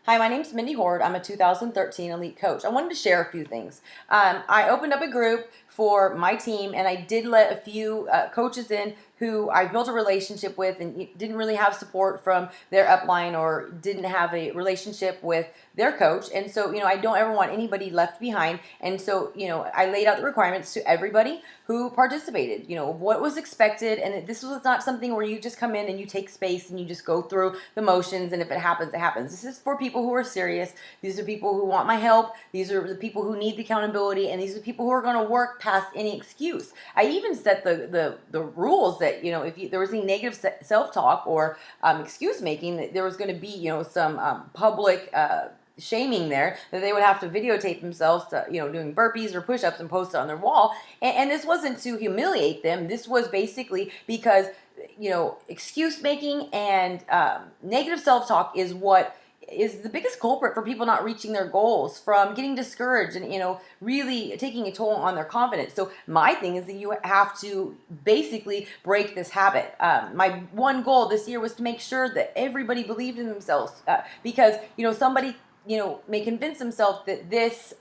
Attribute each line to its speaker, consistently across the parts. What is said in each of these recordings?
Speaker 1: Hi, my name's Mindy Horde. I'm a 2013 Elite Coach. I wanted to share a few things. I opened up a group for my team, and I did let a few coaches in who I built a relationship with and didn't really have support from their upline or didn't have a relationship with their coach. And so, I don't ever want anybody left behind. And so, I laid out the requirements to everybody who participated, what was expected. And this was not something where you just come in and you take space and you just go through the motions. And if it happens, it happens. This is for people who are serious. These are people who want my help. These are the people who need the accountability. And these are people who are going to work past any excuse. I even set the rules that, if there was any negative self-talk or excuse making, that there was going to be, some public shaming there, that they would have to videotape themselves, doing burpees or push-ups and post it on their wall. And this wasn't to humiliate them. This was basically because, excuse making and negative self-talk is what is the biggest culprit for people not reaching their goals, from getting discouraged and, really taking a toll on their confidence. So my thing is that you have to basically break this habit. My one goal this year was to make sure that everybody believed in themselves, because, somebody, may convince themselves that this,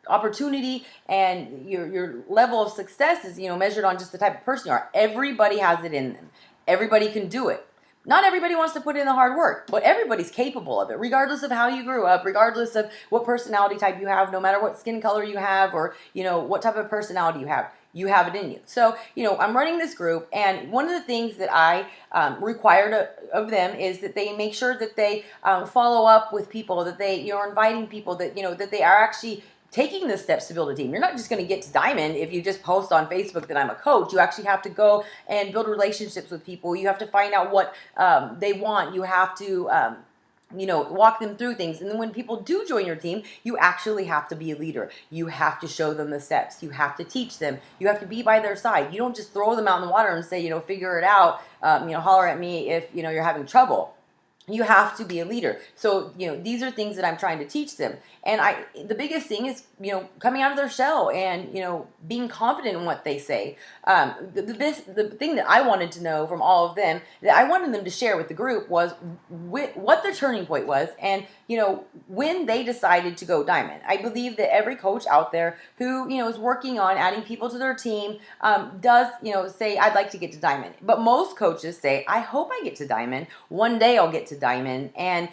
Speaker 1: opportunity and your level of success is, measured on just the type of person you are. Everybody has it in them. Everybody can do it. Not everybody wants to put in the hard work, but everybody's capable of it, regardless of how you grew up, regardless of what personality type you have, no matter what skin color you have, or, what type of personality you have. You have it in you. So, I'm running this group, and one of the things that I required of them is that they make sure that they follow up with people, that they are inviting people, that, that they are actually taking the steps to build a team. You're not just going to get to diamond if you just post on Facebook that I'm a coach. You actually have to go and build relationships with people. You have to find out what they want. You have to walk them through things. And then when people do join your team, you actually have to be a leader. You have to show them the steps. You have to teach them. You have to be by their side. You don't just throw them out in the water and say, figure it out, holler at me if, you're having trouble. You have to be a leader. So, these are things that I'm trying to teach them. And the biggest thing is, coming out of their shell and, being confident in what they say. The thing that I wanted to know from all of them, that I wanted them to share with the group, was what their turning point was, and, when they decided to go diamond. I believe that every coach out there who, is working on adding people to their team, does, say, I'd like to get to diamond. But most coaches say, I hope I get to diamond. One day I'll get to diamond. And,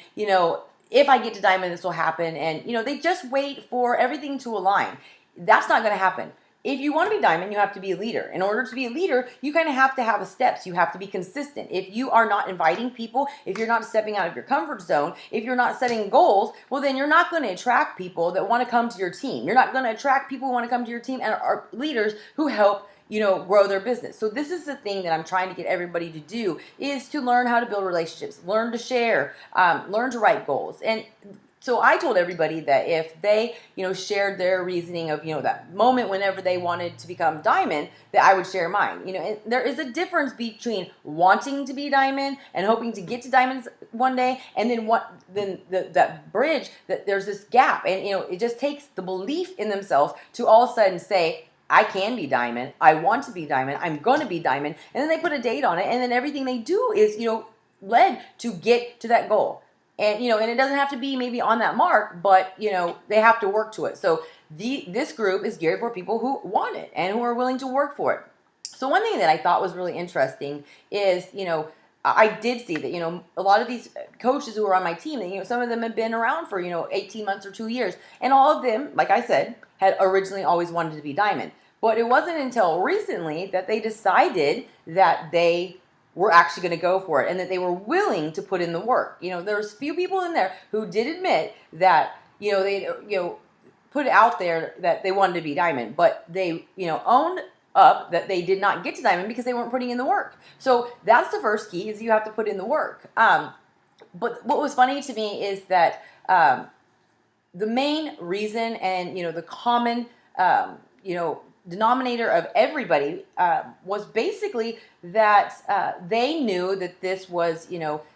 Speaker 1: if I get to diamond, this will happen. And, they just wait for everything to align. That's not going to happen. If you want to be diamond, you have to be a leader. In order to be a leader, you kind of have to have steps. You have to be consistent. If you are not inviting people, if you're not stepping out of your comfort zone, if you're not setting goals, well, then you're not going to attract people that want to come to your team. You're not going to attract people who want to come to your team and are leaders who help grow their business. So this is the thing that I'm trying to get everybody to do, is to learn how to build relationships, learn to share, learn to write goals. And so I told everybody that if they, shared their reasoning of, that moment whenever they wanted to become diamond, that I would share mine. And there is a difference between wanting to be diamond and hoping to get to diamonds one day, and then that bridge, that there's this gap. And, it just takes the belief in themselves to all of a sudden say, I can be diamond. I want to be diamond. I'm going to be diamond. And then they put a date on it. And then everything they do is, led to get to that goal. And, and it doesn't have to be maybe on that mark, but, they have to work to it. So this group is geared for people who want it and who are willing to work for it. So one thing that I thought was really interesting is, I did see that, a lot of these coaches who are on my team, some of them have been around for, 18 months or 2 years. And all of them, like I said, had originally always wanted to be diamond. But it wasn't until recently that they decided that they were actually going to go for it and that they were willing to put in the work. There's few people in there who did admit that, they, put it out there that they wanted to be diamond, but they, owned up that they did not get to diamond because they weren't putting in the work. So that's the first key, is you have to put in the work. But what was funny to me is that the main reason and, the common, denominator of everybody was basically that they knew that this was,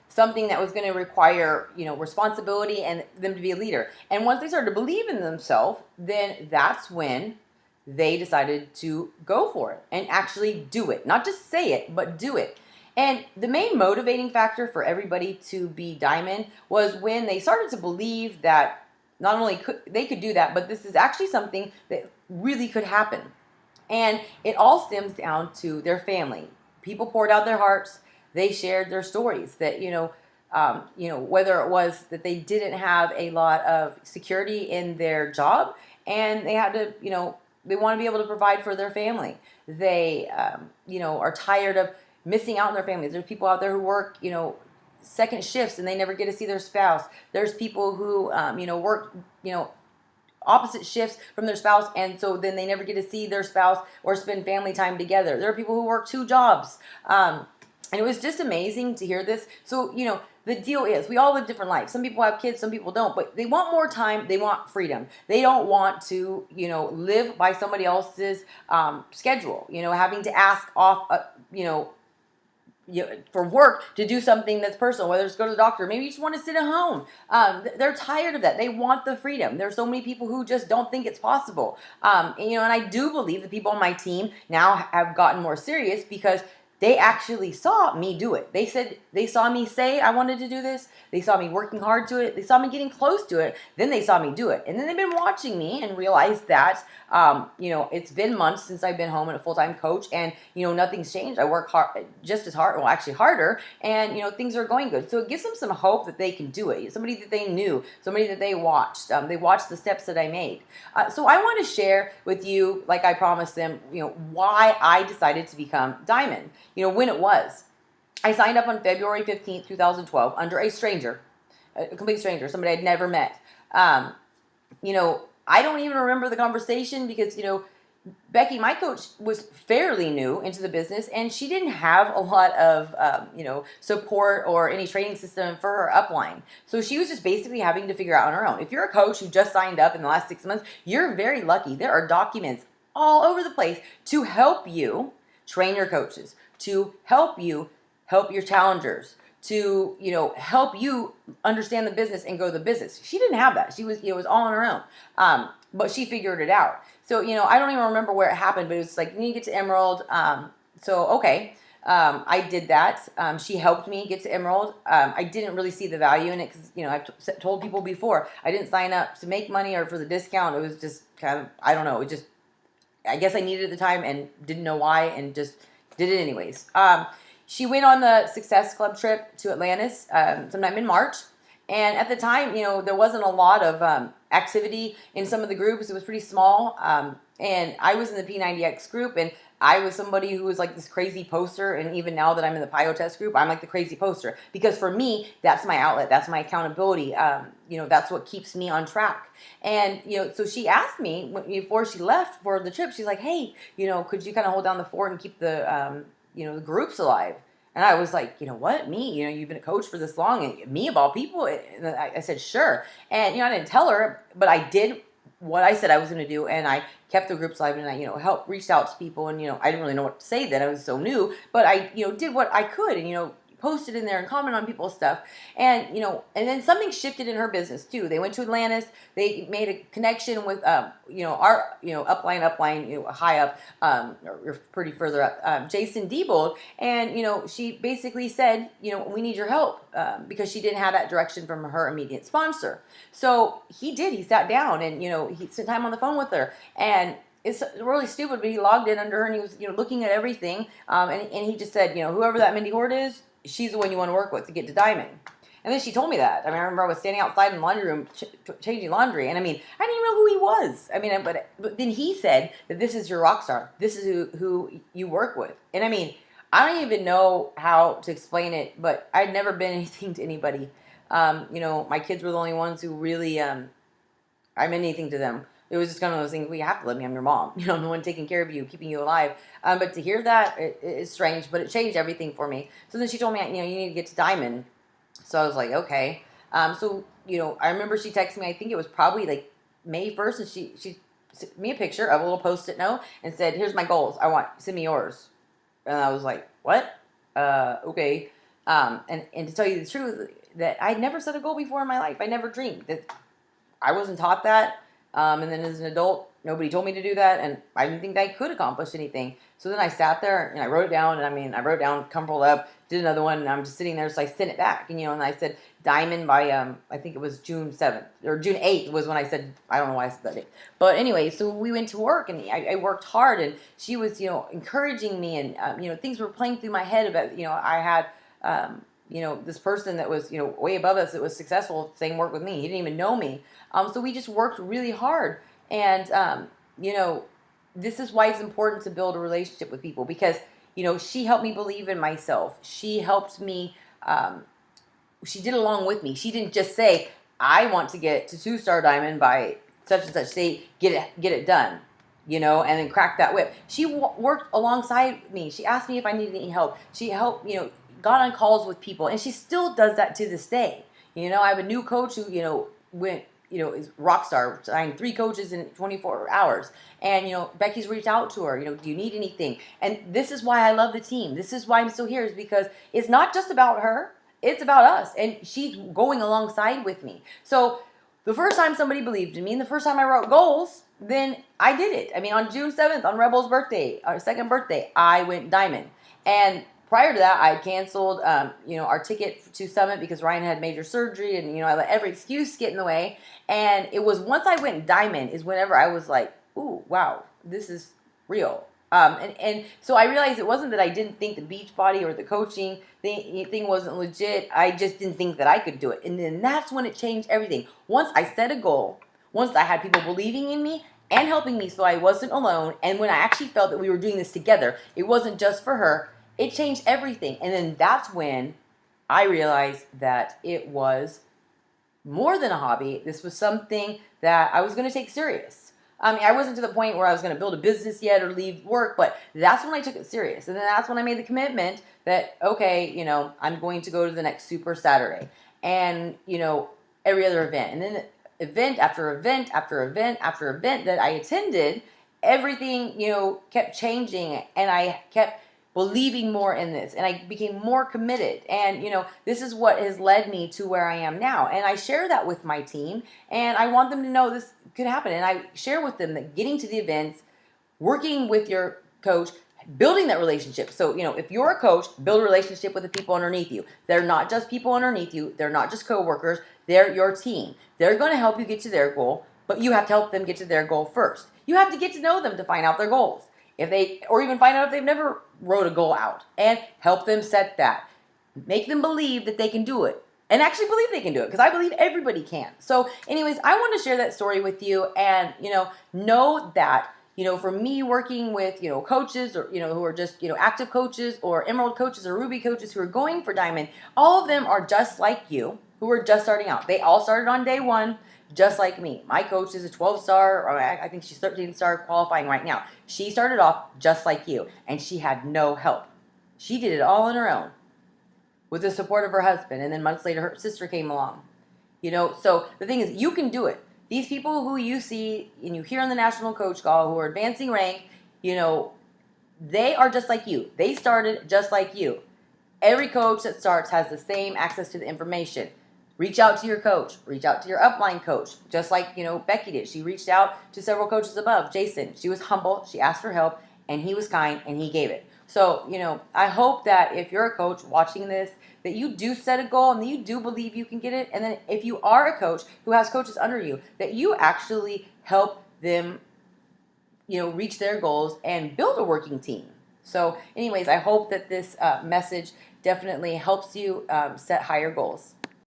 Speaker 1: something that was going to require, responsibility and them to be a leader. And once they started to believe in themselves, then that's when they decided to go for it and actually do it. Not just say it, but do it. And the main motivating factor for everybody to be diamond was when they started to believe that not only could they could do that, but this is actually something that really could happen. And it all stems down to their family. People poured out their hearts. They shared their stories that, whether it was that they didn't have a lot of security in their job and they had to, they want to be able to provide for their family. They, are tired of missing out on their families. There's people out there who work, second shifts and they never get to see their spouse. There's people who, work, opposite shifts from their spouse, and so then they never get to see their spouse or spend family time together. There are people who work 2 jobs, and it was just amazing to hear this. So the deal is we all live different lives. Some people have kids, some people don't, but they want more time. They want freedom. They don't want to live by somebody else's schedule, having to ask off for work to do something that's personal, whether it's go to the doctor, maybe you just want to sit at home. They're tired of that. They want the freedom. There's so many people who just don't think it's possible. And I do believe the people on my team now have gotten more serious because they actually saw me do it. They said they saw me say I wanted to do this. They saw me working hard to it. They saw me getting close to it. Then they saw me do it. And then they've been watching me and realized that, it's been months since I've been home and a full-time coach and, nothing's changed. I work hard, just as hard, well, actually harder. And, things are going good. So it gives them some hope that they can do it. Somebody that they knew, somebody that they watched. They watched the steps that I made. So I want to share with you, like I promised them, why I decided to become Diamond. When it was. I signed up on February 15th, 2012, under a stranger, a complete stranger, somebody I'd never met. I don't even remember the conversation because, Becky, my coach, was fairly new into the business, and she didn't have a lot of, support or any training system for her upline. So she was just basically having to figure out on her own. If you're a coach who just signed up in the last 6 months, you're very lucky. There are documents all over the place to help you train your coaches, to help you help your challengers, to help you understand the business and grow the business. She didn't have that. She was it was all on her own, but she figured it out. So I don't even remember where it happened, but it was like you need to get to Emerald. I did that. She helped me get to Emerald. I didn't really see the value in it because I've told people before I didn't sign up to make money or for the discount. It was just kind of I don't know. It just I guess I needed it at the time and didn't know why and just did it anyways. She went on the Success Club trip to Atlantis sometime in March. And at the time, there wasn't a lot of activity in some of the groups. It was pretty small. And I was in the P90X group, and I was somebody who was like this crazy poster. And even now that I'm in the PIO test group, I'm like the crazy poster. Because for me, that's my outlet. That's my accountability. That's what keeps me on track. And, so she asked me before she left for the trip, she's like, hey, could you kind of hold down the fort and keep the the groups alive? And I was like, what? Me? You've been a coach for this long, and me of all people? And I said, sure. And, I didn't tell her, but I did what I said I was going to do, and I kept the groups alive, and I, reached out to people, and, I didn't really know what to say then. I was so new, but I, did what I could, and, posted in there and comment on people's stuff. And, and then something shifted in her business too. They went to Atlantis. They made a connection with, our, upline, high up, or pretty further up, Jason Diebold. And, she basically said, we need your help, because she didn't have that direction from her immediate sponsor. So he did. He sat down and, he spent time on the phone with her. And it's really stupid, but he logged in under her and he was, looking at everything. And he just said, whoever that Mindy Horde is, she's the one you want to work with to get to Diamond. And then she told me that. I remember I was standing outside in the laundry room changing laundry. And I didn't even know who he was. But then he said that this is your rock star. This is who you work with. And I don't even know how to explain it, but I'd never been anything to anybody. My kids were the only ones who really, I meant anything to them. It was just kind of those things, well, you have to let me, I'm your mom. No one taking care of you, keeping you alive. But to hear that, it's strange, but it changed everything for me. So then she told me, you need to get to Diamond. So I was like, okay. I remember she texted me, I think it was probably like May 1st, and she sent me a picture of a little Post-it note and said, here's my goals. Send me yours. And I was like, what? Okay. And to tell you the truth, that I'd never set a goal before in my life. I never dreamed that. I wasn't taught that. And then as an adult, nobody told me to do that, and I didn't think I could accomplish anything. So then I sat there and I wrote it down, and I wrote down crumpled up did another one, and I'm just sitting there, so I sent it back, and and I said diamond by I think it was June 7th or June 8th was when I said, I don't know why I said that date, but anyway, so we went to work, and I worked hard, and she was encouraging me, and things were playing through my head about I had this person that was way above us that was successful saying work with me. He didn't even know me, so we just worked really hard, and this is why it's important to build a relationship with people, because she helped me believe in myself. She helped me. She did along with me. She didn't just say, I want to get to 2-star diamond by such and such date, get it done, and then crack that whip. She worked alongside me. She asked me if I needed any help. She helped, got on calls with people, and she still does that to this day. I have a new coach who, went, is rock star, signed 3 coaches in 24 hours. And, Becky's reached out to her, do you need anything? And this is why I love the team. This is why I'm still here, is because it's not just about her. It's about us, and she's going alongside with me. So the first time somebody believed in me, and the first time I wrote goals, then I did it. I mean, on June 7th, on Rebel's birthday, our second birthday, I went diamond. And prior to that, I canceled, our ticket to Summit because Ryan had major surgery, and, I let every excuse get in the way. And it was once I went diamond is whenever I was like, ooh, wow, this is real. And so I realized it wasn't that I didn't think the Beachbody or the coaching thing wasn't legit. I just didn't think that I could do it. And then that's when it changed everything. Once I set a goal, once I had people believing in me and helping me so I wasn't alone, and when I actually felt that we were doing this together, it wasn't just for her, it changed everything. And then that's when I realized that it was more than a hobby. This was something that I was going to take serious. I mean, I wasn't to the point where I was going to build a business yet or leave work, but that's when I took it serious. And then that's when I made the commitment that, okay, I'm going to go to the next Super Saturday and, every other event. And then event after event after event after event that I attended, everything, kept changing, and I kept believing more in this, and I became more committed. And, this is what has led me to where I am now. And I share that with my team, and I want them to know this could happen. And I share with them that getting to the events, working with your coach, building that relationship. So, if you're a coach, build a relationship with the people underneath you. They're not just people underneath you. They're not just coworkers. They're your team. They're going to help you get to their goal, but you have to help them get to their goal first. You have to get to know them to find out their goals. Or even find out if they've never wrote a goal out, and help them set that. Make them believe that they can do it, and actually believe they can do it, because I believe everybody can. So anyways, I want to share that story with you, and, know that, for me working with, coaches, or, who are just, active coaches or emerald coaches or ruby coaches who are going for diamond, all of them are just like you, who are just starting out. They all started on day one, just like me. My coach is a 12-star, or I think she's 13-star qualifying right now. She started off just like you, and she had no help. She did it all on her own with the support of her husband, and then months later her sister came along. So the thing is, you can do it. These people who you see and you hear on the National Coach Call who are advancing rank, they are just like you. They started just like you. Every coach that starts has the same access to the information. Reach out to your coach. Reach out to your upline coach. Just like, Becky did. She reached out to several coaches above. Jason, she was humble. She asked for help, and he was kind, and he gave it. So, I hope that if you're a coach watching this, that you do set a goal and that you do believe you can get it. And then if you are a coach who has coaches under you, that you actually help them, reach their goals and build a working team. So anyways, I hope that this message definitely helps you set higher goals.